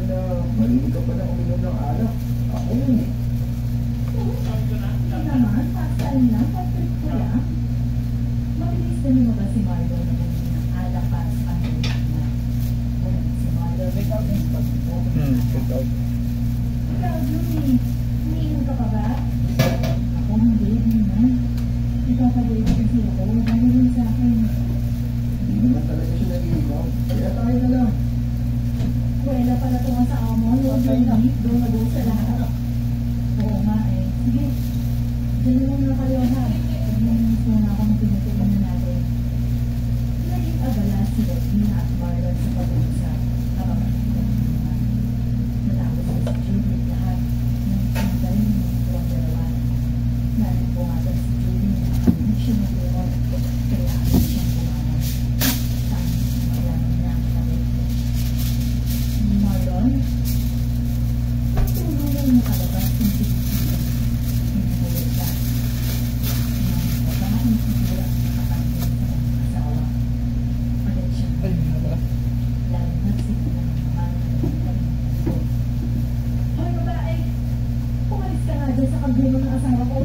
na malinig ka pa na uminom ng alak. Ako yun eh. Hindi naman, pasal lang, patrip ko lang. Mabilis na mo ba si Marlo na uminom ng alak para sa kanila na si Marlo? Take out yung spot mo. Take out. Ikaw, Juni, umiinom ka pa ba? Ako hindi naman. Ipapagawin kasi ako, dahil yun sa akin. Hindi naman talaga siya nag-iinom. Kaya tayo na lang. Kuwela pala tunga sa amo, yung doon na doon sa lahat. Oo nga eh. Sige, dyan mo na kayo ha. Pag-iinis muna akong pinutulungan na natin. Naging abala si Rodney at Marlon sa pag-uusap. Habang naman. Natapos ay si Julie lahat ng sinagaling ng tuwang dalawa. Nalit po nga si Julie na nakalimutin siya ng leon. Kaya agad siyang bumangon. Saan mayaman niya ang kami. Marlon, pagtulong mo nakalabas kung sinisipin. Hinuhulog ka. Baka kung sigura ang nakatangin sa mga asawa. Agad siyang lalo na siguro ng naman ng Hoy babae, pumalis ka nga dyan sa kagulo ng asawa ko.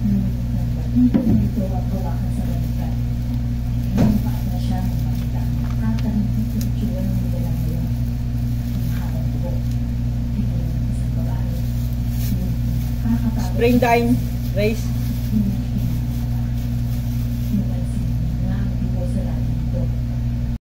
Nagbatito dito at hawakan sa balikat. Ngayon pa na siya ng makita ang nakakahintip yung tsura ng nila ngayon. Hinahabang buhok. Tingin ng isang babae. Nakakatawa. Spring time, race.